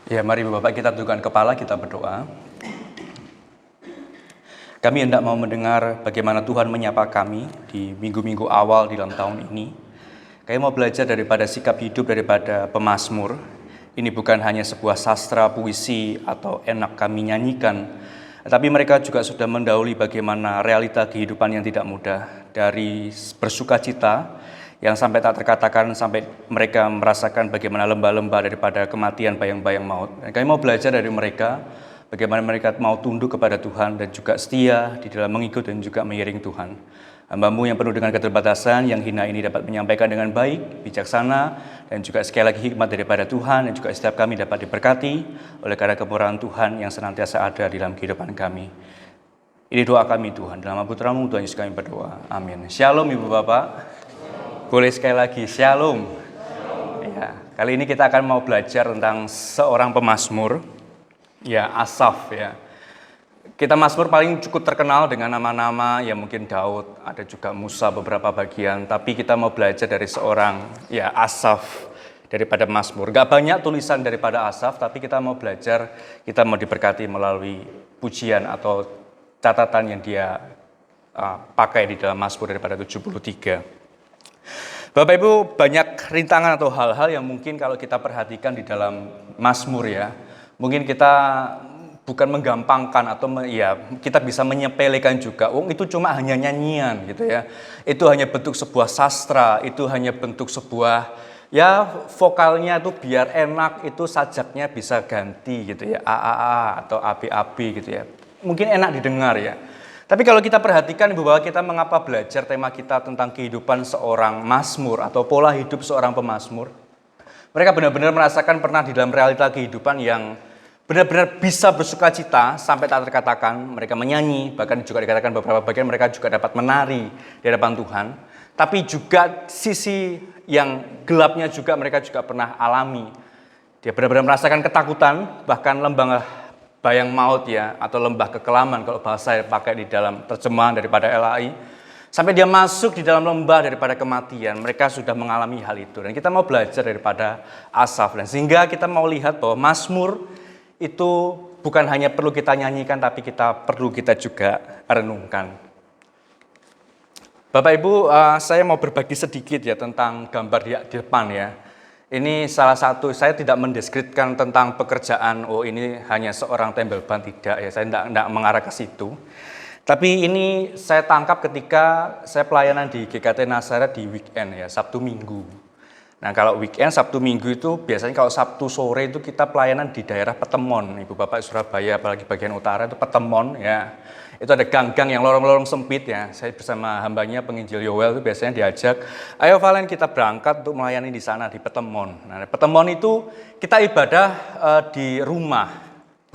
Ya, mari Bapak kita tundukkan kepala, kita berdoa. Kami hendak mau mendengar bagaimana Tuhan menyapa kami di minggu-minggu awal di dalam tahun ini. Kami mau belajar daripada sikap hidup daripada pemazmur. Ini bukan hanya sebuah sastra puisi atau enak kami nyanyikan, tapi mereka juga sudah mendahului bagaimana realita kehidupan yang tidak mudah, dari bersukacita yang sampai tak terkatakan, sampai mereka merasakan bagaimana lembah-lembah daripada kematian, bayang-bayang maut. Dan kami mau belajar dari mereka, bagaimana mereka mau tunduk kepada Tuhan dan juga setia di dalam mengikut dan juga mengiring Tuhan. Hamba-Mu yang penuh dengan keterbatasan, yang hina ini dapat menyampaikan dengan baik, bijaksana, dan juga sekali lagi hikmat daripada Tuhan, dan juga setiap kami dapat diberkati oleh karena kemurahan Tuhan yang senantiasa ada di dalam kehidupan kami. Ini doa kami Tuhan, dalam nama Putra-Mu Tuhan Yesus kami berdoa. Amin. Shalom Ibu Bapak. Boleh sekali lagi, shalom. Ya, kali ini kita akan mau belajar tentang seorang pemazmur, ya Asaf ya. Kita mazmur paling cukup terkenal dengan nama-nama ya mungkin Daud, ada juga Musa beberapa bagian, tapi kita mau belajar dari seorang ya Asaf daripada mazmur. Gak banyak tulisan daripada Asaf, tapi kita mau belajar, kita mau diberkati melalui pujian atau catatan yang dia pakai di dalam mazmur daripada 73. Bapak Ibu, banyak rintangan atau hal-hal yang mungkin kalau kita perhatikan di dalam mazmur ya, mungkin kita bukan menggampangkan atau kita bisa menyepelekan juga. Itu cuma hanya nyanyian gitu ya. Itu hanya bentuk sebuah sastra, itu hanya bentuk sebuah ya vokalnya itu biar enak, itu sajaknya bisa ganti gitu ya, AAA atau AB-AB gitu ya. Mungkin enak didengar ya. Tapi kalau kita perhatikan Ibu Bapak, kita mengapa belajar tema kita tentang kehidupan seorang mazmur atau pola hidup seorang pemazmur. Mereka benar-benar merasakan pernah di dalam realita kehidupan yang benar-benar bisa bersukacita sampai tak terkatakan. Mereka menyanyi, bahkan juga dikatakan beberapa bagian mereka juga dapat menari di hadapan Tuhan. Tapi juga sisi yang gelapnya juga mereka juga pernah alami. Dia benar-benar merasakan ketakutan, bahkan lembah bayang maut ya, atau lembah kekelaman kalau bahasa yang pakai di dalam terjemahan daripada LAI. Sampai dia masuk di dalam lembah daripada kematian, mereka sudah mengalami hal itu. Dan kita mau belajar daripada Asaf. Dan sehingga kita mau lihat bahwa mazmur itu bukan hanya perlu kita nyanyikan, tapi perlu kita juga renungkan. Bapak Ibu, saya mau berbagi sedikit ya tentang gambar di depan ya. Ini salah satu, saya tidak mendeskripsikan tentang pekerjaan, ini hanya seorang tembel ban, tidak ya, saya tidak mengarah ke situ. Tapi ini saya tangkap ketika saya pelayanan di GKT Nazaret di weekend ya, Sabtu Minggu. Nah kalau weekend, Sabtu Minggu itu biasanya kalau Sabtu sore itu kita pelayanan di daerah Petemon, Ibu Bapak Surabaya, apalagi bagian utara itu Petemon ya. Itu ada gang-gang yang lorong-lorong sempit ya. Saya bersama hambanya penginjil Yoel itu biasanya diajak, ayo Valen kita berangkat untuk melayani di sana di Petemon. Nah Petemon itu kita ibadah di rumah,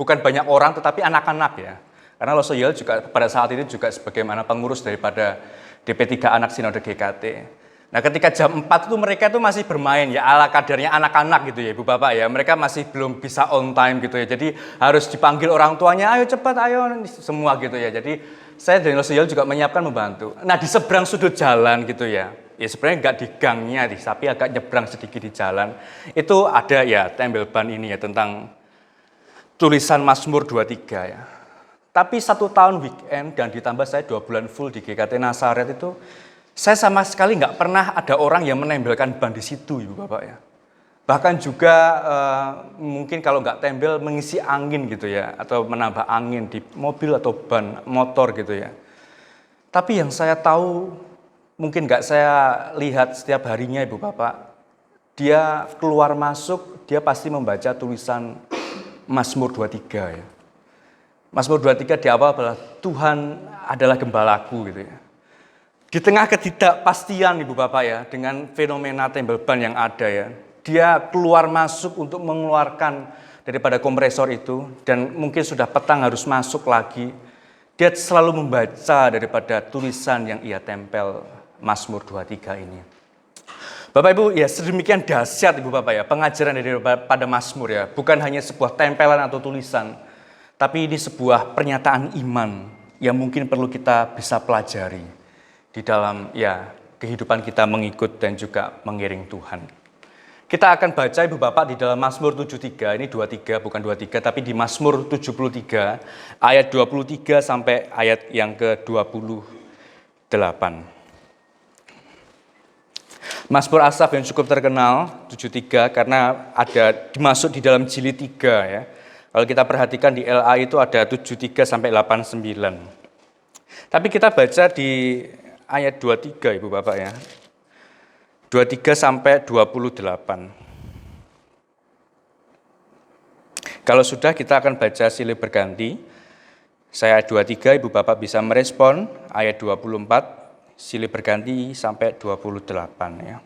bukan banyak orang tetapi anak-anak ya. Karena Loso Yoel juga pada saat itu juga sebagaimana pengurus daripada DP3 Anak Sinode GKT. Nah ketika jam 4 itu mereka itu masih bermain ya ala kadarnya anak-anak gitu ya Ibu Bapak ya. Mereka masih belum bisa on time gitu ya. Jadi harus dipanggil orang tuanya, ayo cepat, ayo semua gitu ya. Jadi saya dari Sosial juga menyiapkan membantu. Nah di seberang sudut jalan gitu ya. Ya sebenarnya nggak di gangnya, tapi agak nyebrang sedikit di jalan. Itu ada ya tembel ban ini ya tentang tulisan Mazmur 23 ya. Tapi 1 tahun weekend dan ditambah saya 2 bulan full di GKT Nazaret itu, saya sama sekali nggak pernah ada orang yang menempelkan ban di situ, Ibu Bapak ya. Bahkan juga mungkin kalau nggak tembel mengisi angin gitu ya, atau menambah angin di mobil atau ban motor gitu ya. Tapi yang saya tahu, mungkin nggak saya lihat setiap harinya Ibu Bapak, dia keluar masuk, dia pasti membaca tulisan Mazmur 23 ya. Mazmur 23 di awal adalah Tuhan adalah gembalaku gitu ya. Di tengah ketidakpastian Ibu Bapak ya, dengan fenomena tembel ban yang ada ya, dia keluar masuk untuk mengeluarkan daripada kompresor itu, dan mungkin sudah petang harus masuk lagi. Dia selalu membaca daripada tulisan yang ia tempel Mazmur 23 ini. Bapak Ibu ya, sedemikian dahsyat Ibu Bapak ya, pengajaran daripada Mazmur ya, bukan hanya sebuah tempelan atau tulisan, tapi ini sebuah pernyataan iman yang mungkin perlu kita bisa pelajari di dalam ya kehidupan kita mengikut dan juga mengiring Tuhan. Kita akan baca Ibu Bapak di dalam Mazmur 73, ini 23 bukan 23, tapi di Mazmur 73 ayat 23 sampai ayat yang ke-28. Mazmur Asaf yang cukup terkenal 73 karena ada dimasuk di dalam jilid 3 ya. Kalau kita perhatikan di LA itu ada 73 sampai 89. Tapi kita baca di ayat 23 Ibu Bapak ya. 23 sampai 28. Kalau sudah kita akan baca silih berganti. Saya ayat 23, Ibu Bapak bisa merespon ayat 24, silih berganti sampai 28 ya.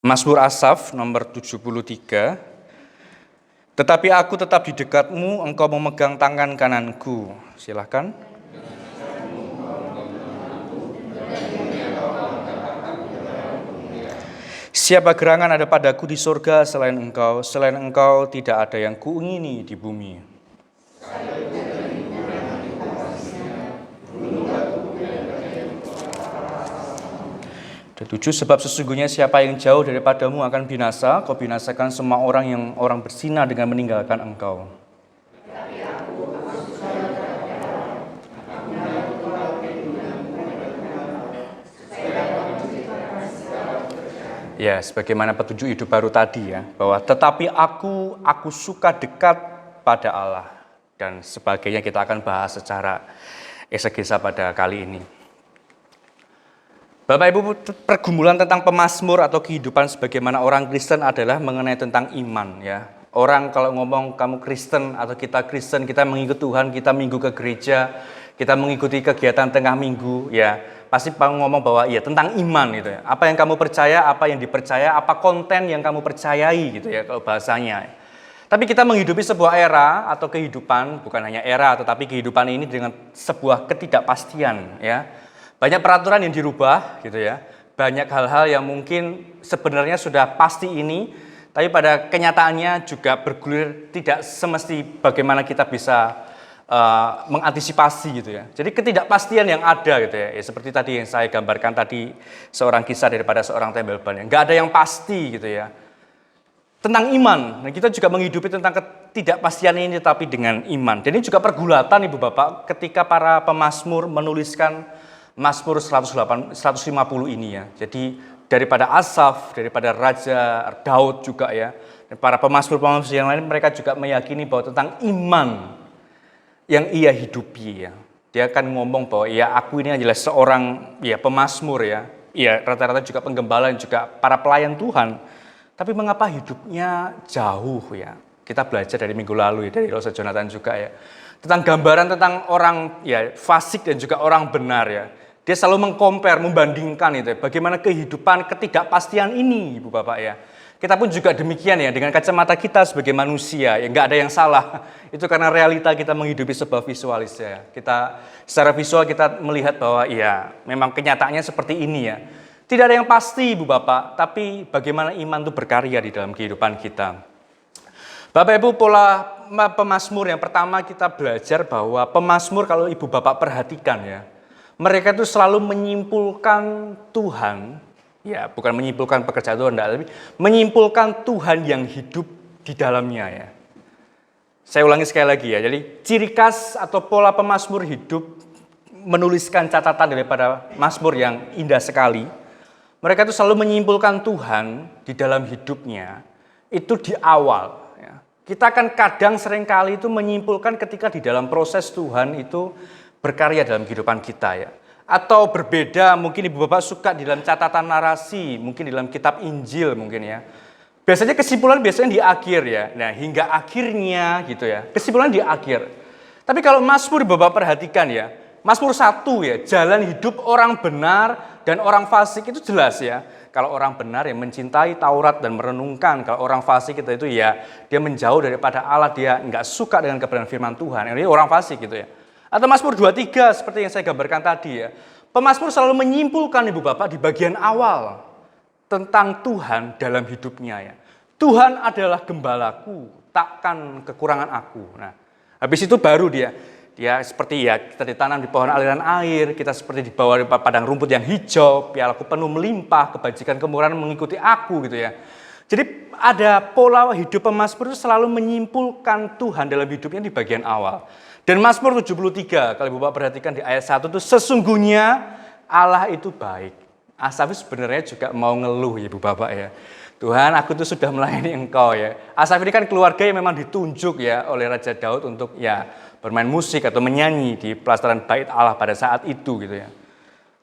Mazmur Asaf nomor 73. Tetapi aku tetap di dekatmu, engkau memegang tangan kananku. Silakan. Siapa gerangan ada padaku di surga selain engkau tidak ada yang kuingini di bumi. Ketujuh, sebab sesungguhnya siapa yang jauh daripadamu akan binasa, kau binasakan semua orang yang orang berzina dengan meninggalkan engkau. Ya, sebagaimana petunjuk hidup baru tadi ya, bahwa tetapi aku suka dekat pada Allah. Dan sebagainya kita akan bahas secara eksegesa pada kali ini. Bapak Ibu, pergumulan tentang pemazmur atau kehidupan sebagaimana orang Kristen adalah mengenai tentang iman ya. Orang kalau ngomong kamu Kristen atau kita Kristen, kita mengikut Tuhan, kita minggu ke gereja, kita mengikuti kegiatan tengah minggu ya. Pasti ngomong bahwa iya tentang iman gitu ya. Apa yang kamu percaya, apa yang dipercaya, apa konten yang kamu percayai gitu ya kalau bahasanya. Tapi kita menghidupi sebuah era atau kehidupan, bukan hanya era tetapi kehidupan ini dengan sebuah ketidakpastian ya. Banyak peraturan yang dirubah gitu ya. Banyak hal-hal yang mungkin sebenarnya sudah pasti ini, tapi pada kenyataannya juga bergulir tidak semesti bagaimana kita bisa mengantisipasi gitu ya. Jadi ketidakpastian yang ada gitu ya. Seperti tadi yang saya gambarkan tadi seorang kisah daripada seorang tembel ban. Enggak ada yang pasti gitu ya. Tentang iman. Nah, kita juga menghidupi tentang ketidakpastian ini tapi dengan iman. Dan ini juga pergulatan Ibu Bapak ketika para pemazmur menuliskan Mazmur 150 ini ya. Jadi daripada Asaf, daripada Raja Daud juga ya. Dan para pemazmur-pemazmur yang lain mereka juga meyakini bahwa tentang iman yang ia hidupi ya. Dia akan ngomong bahwa ya aku ini adalah seorang ya pemazmur ya. Ya rata-rata juga penggembala juga para pelayan Tuhan. Tapi mengapa hidupnya jauh ya? Kita belajar dari minggu lalu ya, dari Rosa Jonathan juga ya. Tentang gambaran tentang orang ya fasik dan juga orang benar ya. Dia selalu mengcompare, membandingkan itu ya. Bagaimana kehidupan ketidakpastian ini Ibu Bapak ya. Kita pun juga demikian ya, dengan kacamata kita sebagai manusia, ya nggak ada yang salah. Itu karena realita kita menghidupi sebuah visualis ya. Kita secara visual kita melihat bahwa ya memang kenyataannya seperti ini ya. Tidak ada yang pasti Ibu Bapak, tapi bagaimana iman itu berkarya di dalam kehidupan kita. Bapak Ibu, pola pemazmur yang pertama kita belajar bahwa pemazmur kalau Ibu Bapak perhatikan ya, mereka itu selalu menyimpulkan Tuhan. Ya, bukan menyimpulkan pekerjaan Tuhan, tapi menyimpulkan Tuhan yang hidup di dalamnya ya. Saya ulangi sekali lagi ya. Jadi ciri khas atau pola pemazmur hidup menuliskan catatan daripada mazmur yang indah sekali. Mereka itu selalu menyimpulkan Tuhan di dalam hidupnya itu di awal. Ya. Kita kan kadang seringkali itu menyimpulkan ketika di dalam proses Tuhan itu berkarya dalam kehidupan kita ya. Atau berbeda, mungkin Ibu Bapak suka di dalam catatan narasi, mungkin di dalam kitab Injil mungkin ya. Biasanya kesimpulan biasanya di akhir ya. Nah, hingga akhirnya gitu ya. Kesimpulan di akhir. Tapi kalau Mazmur Ibu Bapak perhatikan ya, Mazmur 1 ya, jalan hidup orang benar dan orang fasik itu jelas ya. Kalau orang benar yang mencintai Taurat dan merenungkan, kalau orang fasik itu ya dia menjauh daripada Allah, dia enggak suka dengan kebenaran firman Tuhan. Ini orang fasik gitu ya. Atau Mazmur 23 seperti yang saya gambarkan tadi ya. Pemazmur selalu menyimpulkan Ibu Bapak di bagian awal tentang Tuhan dalam hidupnya ya. Tuhan adalah gembalaku, takkan kekurangan aku. Nah, habis itu baru dia Dia seperti ya kita ditanam di pohon aliran air, kita seperti di bawah padang rumput yang hijau, pialaku penuh melimpah, kebajikan kemurahan mengikuti aku gitu ya. Jadi ada pola hidup pemazmur itu selalu menyimpulkan Tuhan dalam hidupnya di bagian awal. Dan Mazmur 73, kalau Bapak perhatikan di ayat 1 itu sesungguhnya Allah itu baik. Asaf sebenarnya juga mau ngeluh ya Ibu Bapak ya. Tuhan, aku tuh sudah melayani Engkau ya. Asaf ini kan keluarga yang memang ditunjuk ya oleh Raja Daud untuk ya bermain musik atau menyanyi di pelataran bait Allah pada saat itu gitu ya.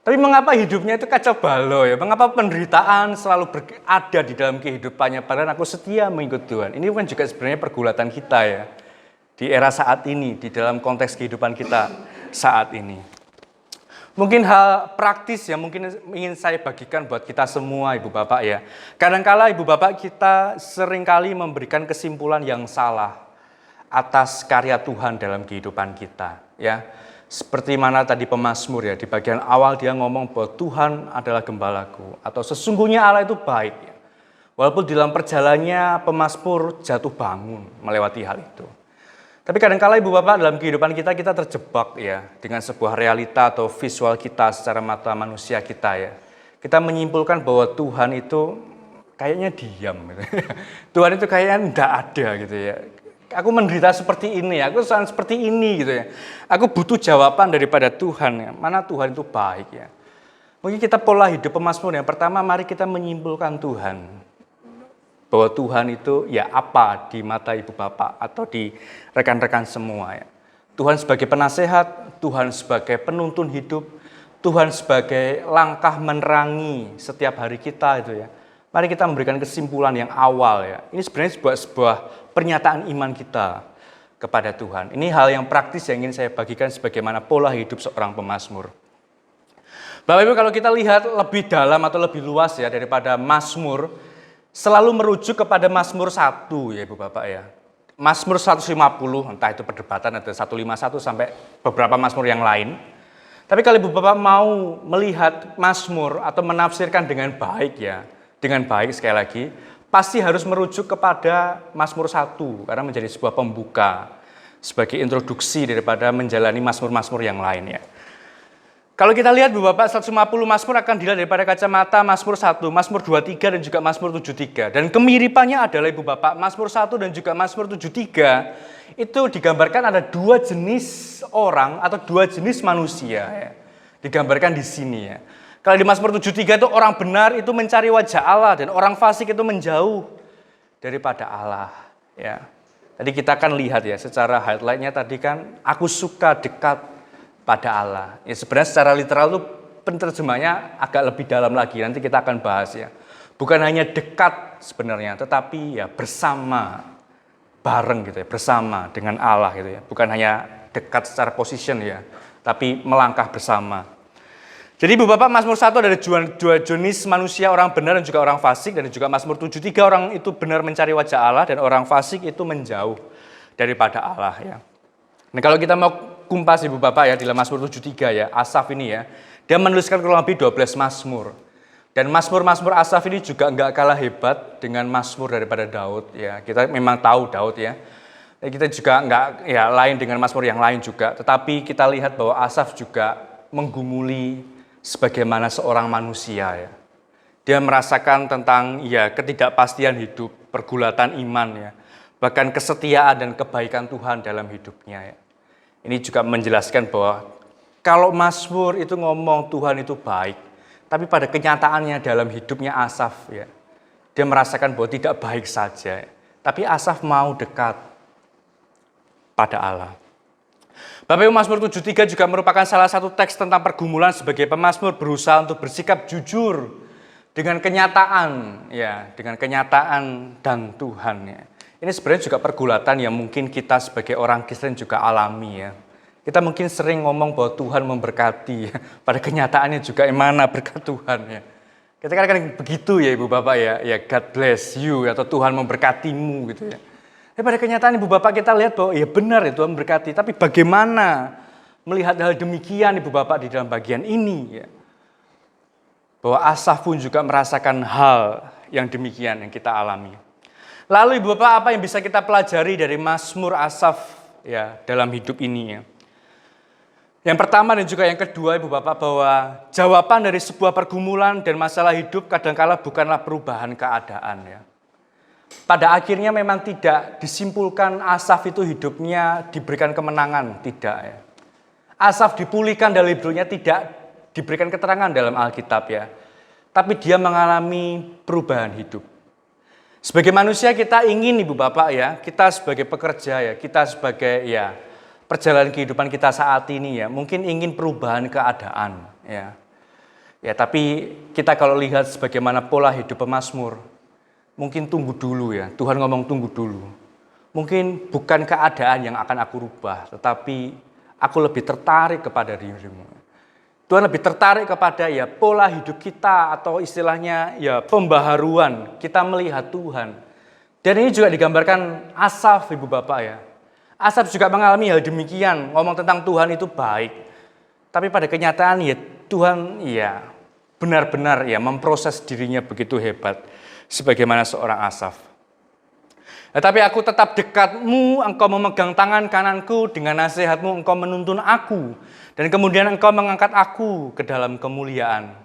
Tapi mengapa hidupnya itu kacau balau ya? Mengapa penderitaan selalu ada di dalam kehidupannya? Padahal aku setia mengikut Tuhan. Ini kan juga sebenarnya pergulatan kita ya. Di era saat ini, di dalam konteks kehidupan kita saat ini. Mungkin hal praktis yang mungkin ingin saya bagikan buat kita semua Ibu Bapak ya. Kadangkala Ibu Bapak kita seringkali memberikan kesimpulan yang salah atas karya Tuhan dalam kehidupan kita ya. Seperti mana tadi pemazmur ya, di bagian awal dia ngomong bahwa Tuhan adalah gembalaku atau sesungguhnya Allah itu baik ya. Walaupun dalam perjalanannya pemazmur jatuh bangun melewati hal itu. Tapi kadang-kala Ibu Bapak dalam kehidupan kita terjebak ya dengan sebuah realita atau visual kita secara mata manusia kita ya. Kita menyimpulkan bahwa Tuhan itu kayaknya diam gitu. Tuhan itu kayaknya enggak ada gitu ya. Aku menderita seperti ini, aku seperti ini gitu ya. Aku butuh jawaban daripada Tuhan ya. Mana Tuhan itu baik ya. Mungkin kita pola hidup pemazmur yang pertama mari kita menyimpulkan Tuhan. Bahwa Tuhan itu ya apa di mata Ibu Bapak atau di rekan-rekan semua ya. Tuhan sebagai penasehat, Tuhan sebagai penuntun hidup, Tuhan sebagai langkah menerangi setiap hari kita itu ya. Mari kita memberikan kesimpulan yang awal ya. Ini sebenarnya sebuah pernyataan iman kita kepada Tuhan. Ini hal yang praktis yang ingin saya bagikan sebagaimana pola hidup seorang pemazmur. Bapak Ibu kalau kita lihat lebih dalam atau lebih luas ya daripada Mazmur, selalu merujuk kepada Mazmur 1 ya Ibu Bapak ya. Mazmur 150, entah itu perdebatan ada 151 sampai beberapa Mazmur yang lain. Tapi kalau Ibu Bapak mau melihat Mazmur atau menafsirkan dengan baik ya, dengan baik sekali lagi, pasti harus merujuk kepada Mazmur 1 karena menjadi sebuah pembuka, sebagai introduksi daripada menjalani Mazmur-Mazmur yang lain ya. Kalau kita lihat Bapak 150 Mazmur akan dilihat daripada kacamata Mazmur 1, Mazmur 23 dan juga Mazmur 73. Dan kemiripannya adalah Ibu Bapak, Mazmur 1 dan juga Mazmur 73 itu digambarkan ada dua jenis orang atau dua jenis manusia ya. Digambarkan di sini ya. Kalau di Mazmur 73 itu orang benar itu mencari wajah Allah dan orang fasik itu menjauh daripada Allah ya. Tadi kita akan lihat ya secara highlight-nya tadi kan aku suka dekat pada Allah. Ya sebenarnya secara literal itu penerjemahnya agak lebih dalam lagi. Nanti kita akan bahas ya. Bukan hanya dekat sebenarnya, tetapi ya bersama, bareng gitu ya, bersama dengan Allah gitu ya. Bukan hanya dekat secara position ya, tapi melangkah bersama. Jadi Ibu Bapak Mazmur 1 ada dua jenis manusia, orang benar dan juga orang fasik. Dan juga Mazmur 73 orang itu benar mencari wajah Allah dan orang fasik itu menjauh daripada Allah ya. Nah kalau kita mau kumpas Ibu Bapak ya di dalam Mazmur 73 ya, Asaf ini ya, dia menuliskan kurang lebih 12 Mazmur. Dan Mazmur-Mazmur Asaf ini juga enggak kalah hebat dengan Mazmur daripada Daud ya. Kita memang tahu Daud ya. Kita juga enggak ya lain dengan Mazmur yang lain juga, tetapi kita lihat bahwa Asaf juga menggumuli sebagaimana seorang manusia ya. Dia merasakan tentang ya ketidakpastian hidup, pergulatan iman ya. Bahkan kesetiaan dan kebaikan Tuhan dalam hidupnya ya. Ini juga menjelaskan bahwa kalau Mazmur itu ngomong Tuhan itu baik, tapi pada kenyataannya dalam hidupnya Asaf ya, dia merasakan bahwa tidak baik saja. Tapi Asaf mau dekat pada Allah. Bapak Ibu Mazmur 73 juga merupakan salah satu teks tentang pergumulan sebagai pemazmur berusaha untuk bersikap jujur dengan kenyataan ya, dengan kenyataan dan Tuhan ya. Ini sebenarnya juga pergulatan yang mungkin kita sebagai orang Kristen juga alami ya. Kita mungkin sering ngomong bahwa Tuhan memberkati ya. Pada kenyataannya juga mana berkat Tuhan ya. Kita kan begitu ya Ibu Bapak ya, ya God bless you atau Tuhan memberkatimu gitu ya. Tapi pada kenyataan Ibu Bapak kita lihat bahwa ya benar ya Tuhan memberkati, tapi bagaimana melihat hal demikian Ibu Bapak di dalam bagian ini ya. Bahwa Asaf pun juga merasakan hal yang demikian yang kita alami. Lalu Ibu Bapak apa yang bisa kita pelajari dari Mazmur Asaf ya dalam hidup ini ya? Yang pertama dan juga yang kedua Ibu Bapak, bahwa jawaban dari sebuah pergumulan dan masalah hidup kadangkala bukanlah perubahan keadaan ya. Pada akhirnya memang tidak disimpulkan Asaf itu hidupnya diberikan kemenangan, tidak ya. Asaf dipulihkan dari hidupnya, tidak diberikan keterangan dalam Alkitab ya. Tapi dia mengalami perubahan hidup. Sebagai manusia kita ingin Ibu Bapak ya, kita sebagai pekerja ya, kita sebagai ya perjalanan kehidupan kita saat ini ya, mungkin ingin perubahan keadaan ya. Ya, tapi kita kalau lihat sebagaimana pola hidup pemazmur, mungkin tunggu dulu ya. Tuhan ngomong tunggu dulu. Mungkin bukan keadaan yang akan aku rubah, tetapi aku lebih tertarik kepada dirimu. Tuhan lebih tertarik kepada ya pola hidup kita, atau istilahnya ya pembaharuan kita melihat Tuhan. Dan ini juga digambarkan Asaf Ibu Bapak ya. Asaf juga mengalami hal demikian, ngomong tentang Tuhan itu baik. Tapi pada kenyataan ya Tuhan ya benar-benar ya memproses dirinya begitu hebat sebagaimana seorang Asaf. Tetapi aku tetap dekatmu, engkau memegang tangan kananku, dengan nasihatmu engkau menuntun aku, dan kemudian engkau mengangkat aku ke dalam kemuliaan.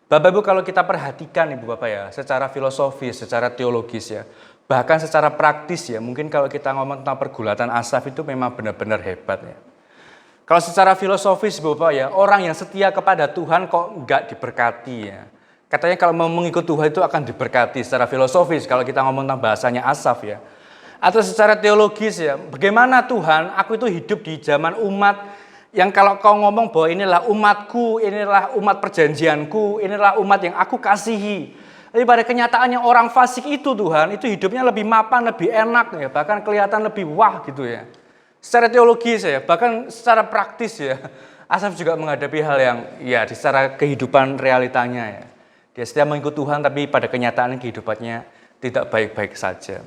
Bapak Ibu, kalau kita perhatikan Ibu Bapak ya, secara filosofis, secara teologis ya, bahkan secara praktis ya, mungkin kalau kita ngomong tentang pergulatan Asaf itu memang benar-benar hebat ya. Kalau secara filosofis Ibu Bapak ya, orang yang setia kepada Tuhan kok enggak diberkati ya. Katanya kalau mau mengikut Tuhan itu akan diberkati secara filosofis kalau kita ngomong tentang bahasanya Asaf ya. Atau secara teologis ya, bagaimana Tuhan, aku itu hidup di zaman umat yang kalau kau ngomong bahwa inilah umatku, inilah umat perjanjianku, inilah umat yang aku kasihi. Tapi pada kenyataannya orang fasik itu Tuhan, itu hidupnya lebih mapan, lebih enak ya, bahkan kelihatan lebih wah gitu ya. Secara teologis ya, bahkan secara praktis ya, Asaf juga menghadapi hal yang ya secara kehidupan realitanya ya. Dia setia mengikut Tuhan, tapi pada kenyataan kehidupannya tidak baik-baik saja.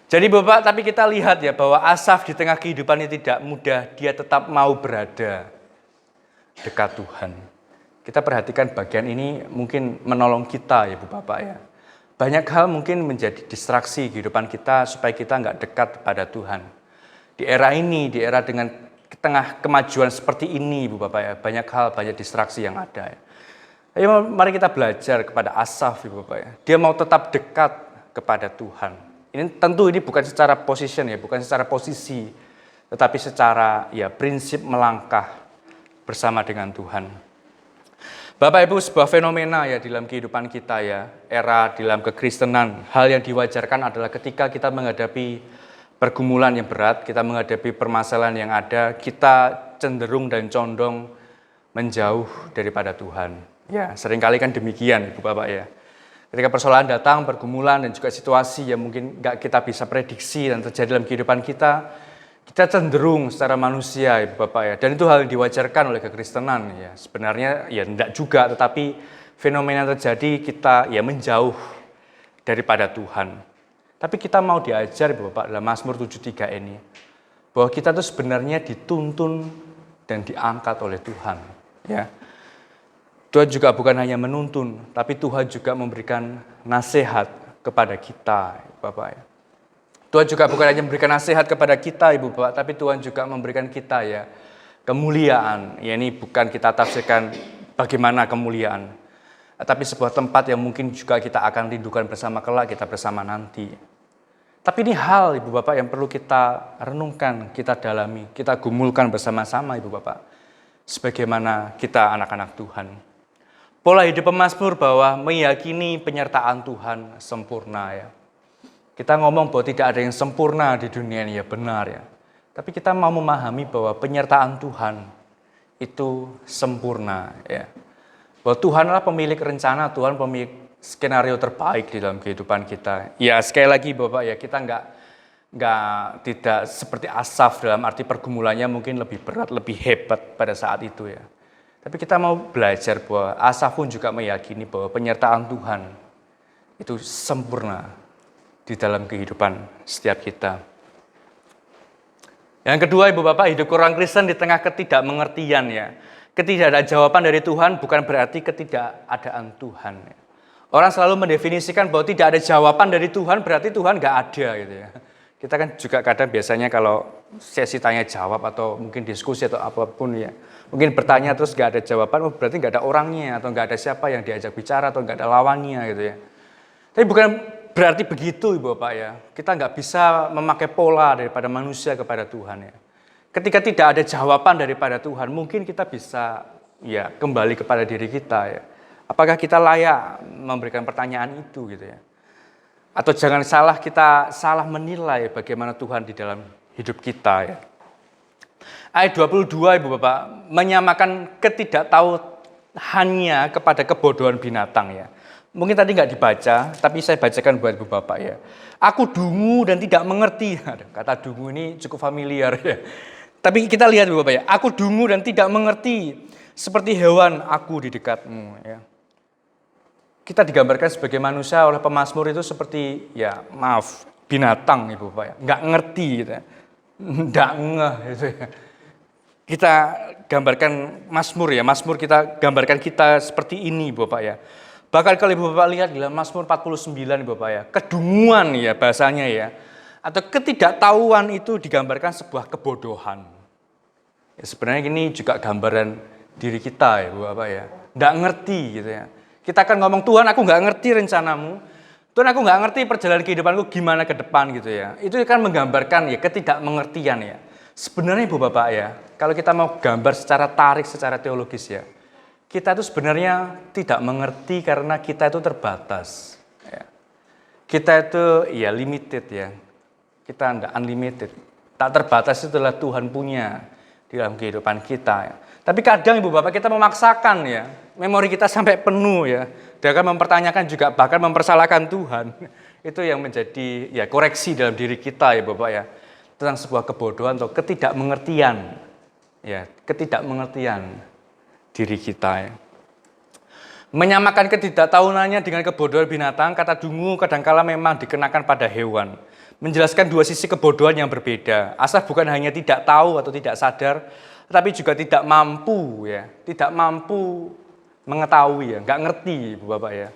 Jadi Bapak, tapi kita lihat ya bahwa Asaf di tengah kehidupannya tidak mudah, dia tetap mau berada dekat Tuhan. Kita perhatikan bagian ini mungkin menolong kita ya Bapak ya. Banyak hal mungkin menjadi distraksi kehidupan kita supaya kita nggak dekat pada Tuhan. Di era ini, di era dengan tengah kemajuan seperti ini Ibu Bapak ya, banyak hal, banyak distraksi yang ada ya. Ayo mari kita belajar kepada Asaf Ibu Bapak ya. Dia mau tetap dekat kepada Tuhan. Ini tentu ini bukan secara position ya, bukan secara posisi, tetapi secara ya prinsip melangkah bersama dengan Tuhan. Bapak Ibu, sebuah fenomena ya dalam kehidupan kita ya, era dalam kekristenan, hal yang diwajarkan adalah ketika kita menghadapi pergumulan yang berat, kita menghadapi permasalahan yang ada, kita cenderung dan condong menjauh daripada Tuhan. Ya, seringkali kan demikian Ibu Bapak ya. Ketika persoalan datang, pergumulan dan juga situasi yang mungkin nggak kita bisa prediksi dan terjadi dalam kehidupan kita cenderung secara manusia Ibu Bapak ya. Dan itu hal yang diwajarkan oleh kekristenan ya. Sebenarnya ya enggak juga, tetapi fenomena terjadi kita ya menjauh daripada Tuhan. Tapi kita mau diajar Ibu Bapak dalam Mazmur 73 ini, bahwa kita tuh sebenarnya dituntun dan diangkat oleh Tuhan ya. Tuhan juga bukan hanya menuntun, tapi Tuhan juga memberikan nasihat kepada kita, Bapak ya. Tuhan juga bukan hanya memberikan nasihat kepada kita, Ibu Bapak, tapi Tuhan juga memberikan kita ya kemuliaan. Ya ini bukan kita tafsirkan bagaimana kemuliaan, tapi sebuah tempat yang mungkin juga kita akan rindukan bersama kelak, kita bersama nanti. Tapi ini hal, Ibu Bapak, yang perlu kita renungkan, kita dalami, kita gumulkan bersama-sama, Ibu Bapak, sebagaimana kita anak-anak Tuhan. Pola hidup pemazmur bahwa meyakini penyertaan Tuhan sempurna ya. Kita ngomong bahwa tidak ada yang sempurna di dunia ini ya, benar ya. Tapi kita mau memahami bahwa penyertaan Tuhan itu sempurna ya. Bahwa Tuhanlah pemilik rencana, Tuhan pemilik skenario terbaik di dalam kehidupan kita. Ya sekali lagi Bapak ya, kita tidak seperti Asaf dalam arti pergumulannya mungkin lebih berat, lebih hebat pada saat itu ya. Tapi kita mau belajar bahwa Asaf pun juga meyakini bahwa penyertaan Tuhan itu sempurna di dalam kehidupan setiap kita. Yang kedua Ibu Bapak, hidup orang Kristen di tengah ketidakmengertian ya. Ketidakadaan jawaban dari Tuhan bukan berarti ketidakadaan Tuhan. Orang selalu mendefinisikan bahwa tidak ada jawaban dari Tuhan berarti Tuhan nggak ada gitu ya. Kita kan juga kadang biasanya kalau sesi tanya jawab atau mungkin diskusi atau apapun ya, Mungkin bertanya terus nggak ada jawaban, berarti nggak ada orangnya, atau nggak ada siapa yang diajak bicara, atau nggak ada lawannya gitu ya. Tapi bukan berarti begitu Ibu Bapak ya. Kita nggak bisa memakai pola daripada manusia kepada Tuhan ya. Ketika tidak ada jawaban daripada Tuhan, mungkin kita bisa ya kembali kepada diri kita ya. Apakah kita layak memberikan pertanyaan itu gitu ya. Atau jangan kita salah menilai bagaimana Tuhan di dalam hidup kita ya. Ayat 22 Ibu Bapak menyamakan ketidaktahuannya kepada kebodohan binatang ya. Mungkin tadi nggak dibaca, tapi saya bacakan buat Ibu Bapak ya. Aku dungu dan tidak mengerti. Kata dungu ini cukup familiar ya. Tapi kita lihat Ibu Bapak ya. Aku dungu dan tidak mengerti, seperti hewan aku di dekatmu ya. Kita digambarkan sebagai manusia oleh pemazmur itu seperti ya binatang Ibu Bapak ya. Nggak ngerti gitu ya. Nggak ngeh gitu ya. Kita gambarkan Mazmur ya. Mazmur kita gambarkan kita seperti ini Ibu Bapak ya. Bahkan kalau Ibu Bapak lihat di dalam Mazmur 49 Ibu Bapak ya. Kedunguan ya bahasanya ya. Atau ketidaktahuan itu digambarkan sebuah kebodohan. Ya, sebenarnya ini juga gambaran diri kita ya Ibu Bapak ya. Nggak ngerti gitu ya. Kita akan ngomong, Tuhan aku nggak ngerti rencanamu. Tuhan aku nggak ngerti perjalanan kehidupanku gimana ke depan gitu ya. Itu kan menggambarkan ya ketidakmengertian ya. Sebenarnya Ibu Bapak ya, kalau kita mau gambar secara tarik, secara teologis ya. Kita itu sebenarnya tidak mengerti karena kita itu terbatas. Ya. Kita itu ya limited ya. Kita enggak unlimited. Tak terbatas itulah Tuhan punya di dalam kehidupan kita ya. Tapi kadang Ibu Bapak kita memaksakan ya, memori kita sampai penuh ya. Dia akan mempertanyakan juga bahkan mempersalahkan Tuhan. Itu yang menjadi ya koreksi dalam diri kita ya Bapak ya. Tentang sebuah kebodohan atau ketidakmengertian. Ya, ketidakmengertian diri kita ya. Menyamakan ketidaktahuannya dengan kebodohan binatang, kata dungu kadangkala memang dikenakan pada hewan. Menjelaskan dua sisi kebodohan yang berbeda. Asaf bukan hanya tidak tahu atau tidak sadar, tetapi juga tidak mampu ya, tidak mampu mengetahui ya, nggak ngerti Ibu Bapak ya.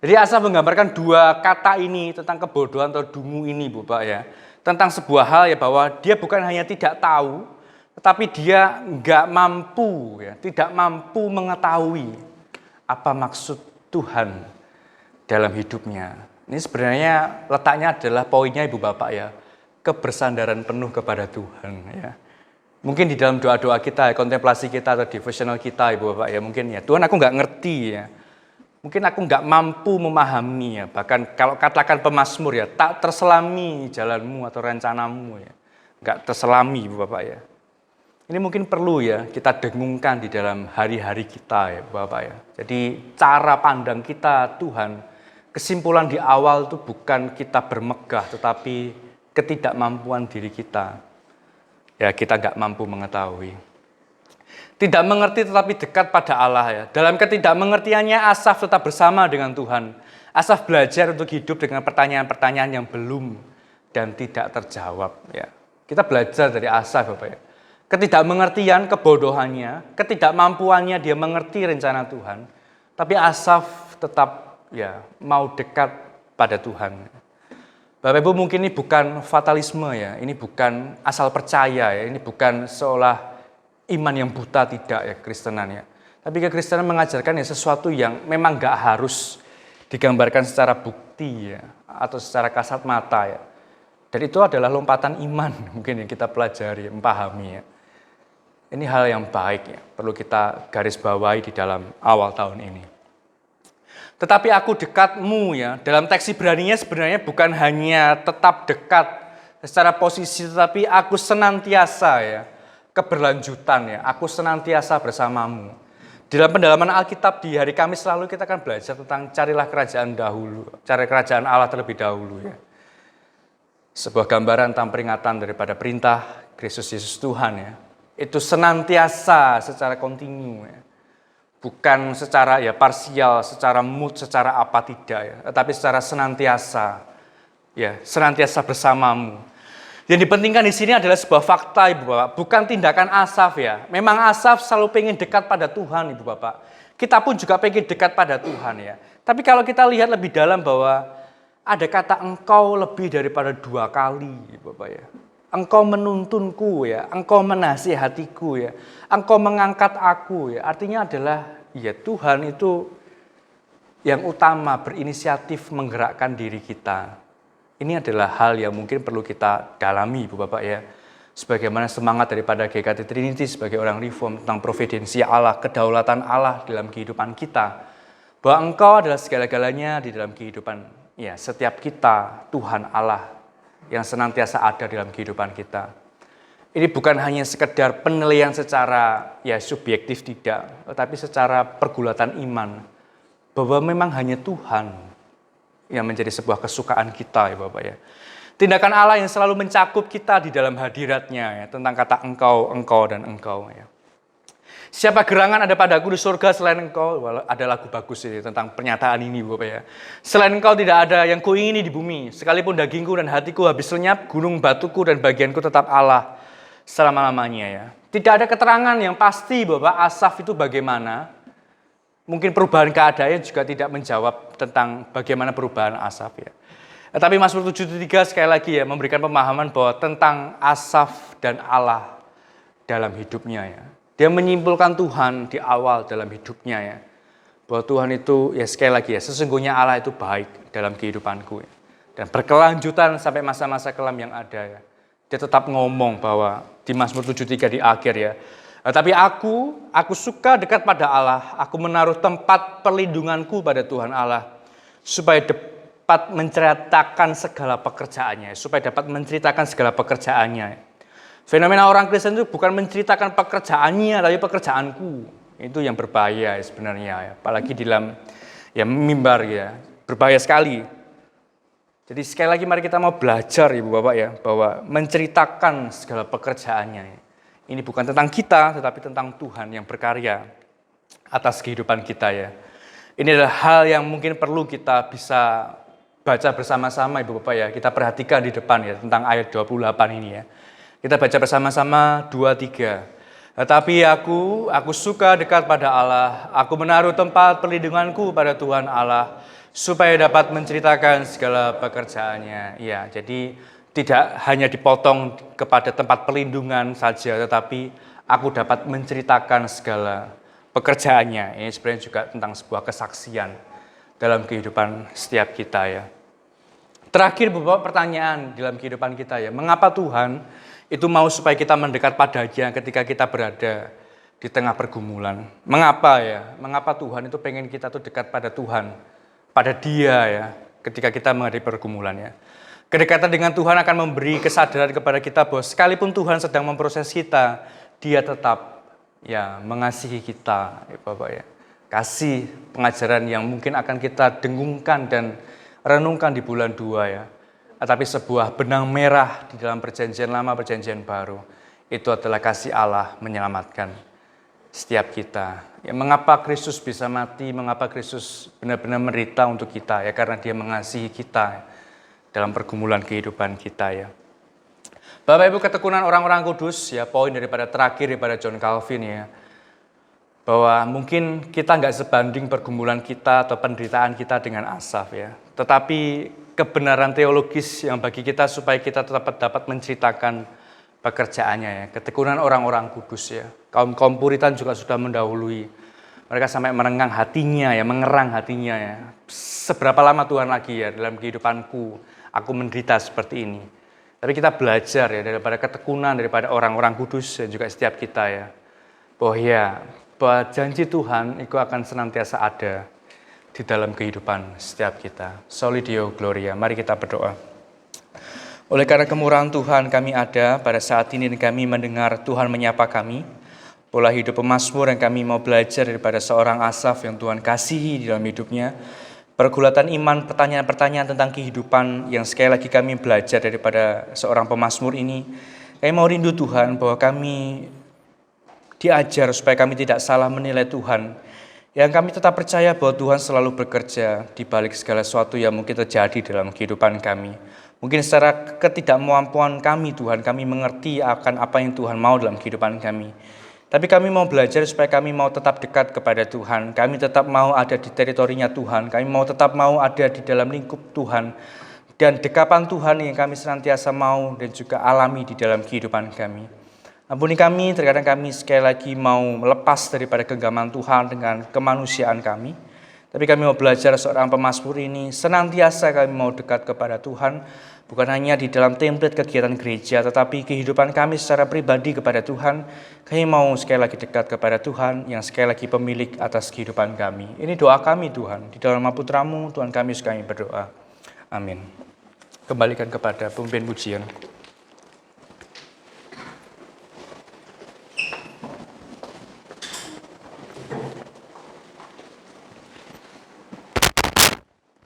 Jadi Asaf menggambarkan dua kata ini tentang kebodohan atau dungu ini Ibu Bapak ya. Tentang sebuah hal ya bahwa dia bukan hanya tidak tahu, tetapi dia nggak mampu ya, tidak mampu mengetahui apa maksud Tuhan dalam hidupnya. Ini sebenarnya letaknya adalah poinnya Ibu Bapak ya, kebersandaran penuh kepada Tuhan ya. Mungkin di dalam doa-doa kita, kontemplasi kita atau devotional kita Ibu Bapak ya, mungkin ya Tuhan aku nggak ngerti ya. Mungkin aku nggak mampu memahami ya, bahkan kalau katakan pemazmur ya, tak terselami jalanmu atau rencanamu ya. Nggak terselami Ibu Bapak ya. Ini mungkin perlu ya kita dengungkan di dalam hari-hari kita ya Bapak ya. Jadi cara pandang kita Tuhan, kesimpulan di awal itu bukan kita bermegah, tetapi ketidakmampuan diri kita. Ya kita nggak mampu mengetahui. Tidak mengerti tetapi dekat pada Allah ya. Dalam ketidakmengertiannya Asaf tetap bersama dengan Tuhan. Asaf belajar untuk hidup dengan pertanyaan-pertanyaan yang belum dan tidak terjawab ya. Kita belajar dari Asaf Bapak ya. Ketidakmengertian, kebodohannya, ketidakmampuannya dia mengerti rencana Tuhan. Tapi Asaf tetap ya mau dekat pada Tuhan. Bapak Ibu mungkin ini bukan fatalisme ya, ini bukan asal percaya ya, ini bukan seolah iman yang buta tidak ya kekristenan ya. Tapi kekristenan mengajarkan ya sesuatu yang memang gak harus digambarkan secara bukti ya, atau secara kasat mata ya. Dan itu adalah lompatan iman mungkin yang kita pelajari, memahami ya. Ini hal yang baik ya, perlu kita garis bawahi di dalam awal tahun ini. Tetapi aku dekatmu ya, dalam teks Ibraninya sebenarnya bukan hanya tetap dekat secara posisi, tetapi aku senantiasa ya, keberlanjutan ya, aku senantiasa bersamamu. Dalam pendalaman Alkitab di hari Kamis lalu kita akan belajar tentang carilah kerajaan dahulu, cari kerajaan Allah terlebih dahulu ya. Sebuah gambaran tentang peringatan daripada perintah Kristus Yesus Tuhan ya. Itu senantiasa secara kontinu ya. Bukan secara ya parsial, secara mood, secara apa tidak ya, tetapi secara senantiasa ya, senantiasa bersamamu. Yang dipentingkan di sini adalah sebuah fakta Ibu Bapak, bukan tindakan Asaf ya. Memang Asaf selalu pengen dekat pada Tuhan Ibu Bapak. Kita pun juga pengen dekat pada Tuhan ya. Tapi kalau kita lihat lebih dalam bahwa ada kata engkau lebih daripada 2 kali Ibu Bapak ya. Engkau menuntunku ya, Engkau menasihatiku ya, Engkau mengangkat aku ya. Artinya adalah ya Tuhan itu yang utama berinisiatif menggerakkan diri kita. Ini adalah hal yang mungkin perlu kita dalami Ibu Bapak ya. Sebagaimana semangat daripada GKT Trinity sebagai orang reform tentang providensi Allah, kedaulatan Allah dalam kehidupan kita. Bahwa Engkau adalah segala-galanya di dalam kehidupan ya setiap kita, Tuhan Allah yang senantiasa ada dalam kehidupan kita. Ini bukan hanya sekedar penilaian secara ya subjektif tidak, tetapi secara pergulatan iman bahwa memang hanya Tuhan yang menjadi sebuah kesukaan kita ya Bapak ya. Tindakan Allah yang selalu mencakup kita di dalam hadiratnya ya, tentang kata engkau, engkau dan engkau ya. Siapa gerangan ada padaku di surga selain engkau? Ada lagu bagus ini tentang pernyataan ini Bapak ya. Selain engkau tidak ada yang kuingini di bumi. Sekalipun dagingku dan hatiku habis lenyap, gunung batuku dan bagianku tetap Allah selama-lamanya ya. Tidak ada keterangan yang pasti Bapak Asaf itu bagaimana. Mungkin perubahan keadaannya juga tidak menjawab tentang bagaimana perubahan Asaf ya. Tapi Mazmur 73 sekali lagi ya memberikan pemahaman bahwa tentang Asaf dan Allah dalam hidupnya ya. Dia menyimpulkan Tuhan di awal dalam hidupnya ya. Bahwa Tuhan itu ya sekali lagi ya sesungguhnya Allah itu baik dalam kehidupanku ya. Dan berkelanjutan sampai masa-masa kelam yang ada ya. Dia tetap ngomong bahwa di Mazmur 73 di akhir ya. Tapi aku suka dekat pada Allah. Aku menaruh tempat perlindunganku pada Tuhan Allah. Supaya dapat menceritakan segala pekerjaannya. Supaya dapat menceritakan segala pekerjaannya. Fenomena orang Kristen itu bukan menceritakan pekerjaannya, tapi pekerjaanku. Itu yang berbahaya sebenarnya ya. Apalagi di dalam ya mimbar ya. Berbahaya sekali. Jadi sekali lagi mari kita mau belajar Ibu Bapak ya. Bahwa menceritakan segala pekerjaannya. Ini bukan tentang kita, tetapi tentang Tuhan yang berkarya atas kehidupan kita ya. Ini adalah hal yang mungkin perlu kita bisa baca bersama-sama Ibu Bapak ya. Kita perhatikan di depan ya tentang ayat 28 ini ya. Kita baca bersama-sama 2-3. Tetapi aku suka dekat pada Allah. Aku menaruh tempat perlindunganku pada Tuhan Allah. Supaya dapat menceritakan segala pekerjaannya. Ya, jadi tidak hanya dipotong kepada tempat perlindungan saja. Tetapi aku dapat menceritakan segala pekerjaannya. Ini sebenarnya juga tentang sebuah kesaksian dalam kehidupan setiap kita ya. Terakhir beberapa pertanyaan dalam kehidupan kita ya. Mengapa Tuhan itu mau supaya kita mendekat padanya ketika kita berada di tengah pergumulan. Mengapa ya? Mengapa Tuhan itu pengen kita tuh dekat pada Tuhan, pada Dia ya, ketika kita menghadapi pergumulan ya. Kedekatan dengan Tuhan akan memberi kesadaran kepada kita bahwa sekalipun Tuhan sedang memproses kita, Dia tetap ya mengasihi kita, ya Bapak ya. Kasih pengajaran yang mungkin akan kita dengungkan dan renungkan di bulan 2 ya. Tapi sebuah benang merah di dalam perjanjian lama, perjanjian baru. Itu adalah kasih Allah menyelamatkan setiap kita. Ya, mengapa Kristus bisa mati, mengapa Kristus benar-benar menderita untuk kita? Ya karena Dia mengasihi kita dalam pergumulan kehidupan kita ya. Bapak Ibu, ketekunan orang-orang kudus ya, poin daripada terakhir daripada John Calvin ya. Bahwa mungkin kita nggak sebanding pergumulan kita atau penderitaan kita dengan Asaf ya. Tetapi kebenaran teologis yang bagi kita supaya kita tetap dapat menceritakan pekerjaannya ya. Ketekunan orang-orang kudus ya. Kaum Puritan juga sudah mendahului. Mereka sampai mengerang hatinya ya. Seberapa lama Tuhan lagi ya dalam kehidupanku aku menderita seperti ini. Tapi kita belajar ya daripada ketekunan daripada orang-orang kudus dan juga setiap kita ya. Bahwa janji Tuhan itu akan senantiasa ada di dalam kehidupan setiap kita. Soli Deo Gloria. Mari kita berdoa. Oleh karena kemurahan Tuhan kami ada pada saat ini dan kami mendengar Tuhan menyapa kami. Pola hidup pemazmur yang kami mau belajar daripada seorang Asaf yang Tuhan kasihi di dalam hidupnya. Pergulatan iman, pertanyaan-pertanyaan tentang kehidupan yang sekali lagi kami belajar daripada seorang pemazmur ini. Kami mau rindu Tuhan bahwa kami diajar supaya kami tidak salah menilai Tuhan. Yang kami tetap percaya bahwa Tuhan selalu bekerja di balik segala sesuatu yang mungkin terjadi dalam kehidupan kami. Mungkin secara ketidakmampuan kami Tuhan, kami mengerti akan apa yang Tuhan mau dalam kehidupan kami. Tapi kami mau belajar supaya kami mau tetap dekat kepada Tuhan. Kami tetap mau ada di teritorinya Tuhan. Kami mau tetap mau ada di dalam lingkup Tuhan. dan dekapan Tuhan yang kami senantiasa mau dan juga alami di dalam kehidupan kami. Ampuni kami, terkadang kami sekali lagi mau melepas daripada genggaman Tuhan dengan kemanusiaan kami. Tapi kami mau belajar seorang pemazmur ini, senantiasa kami mau dekat kepada Tuhan, bukan hanya di dalam template kegiatan gereja, tetapi kehidupan kami secara pribadi kepada Tuhan. Kami mau sekali lagi dekat kepada Tuhan, yang sekali lagi pemilik atas kehidupan kami. Ini doa kami Tuhan, di dalam nama Putra-Mu, Tuhan kami berdoa. Amin. Kembalikan kepada pemimpin pujian.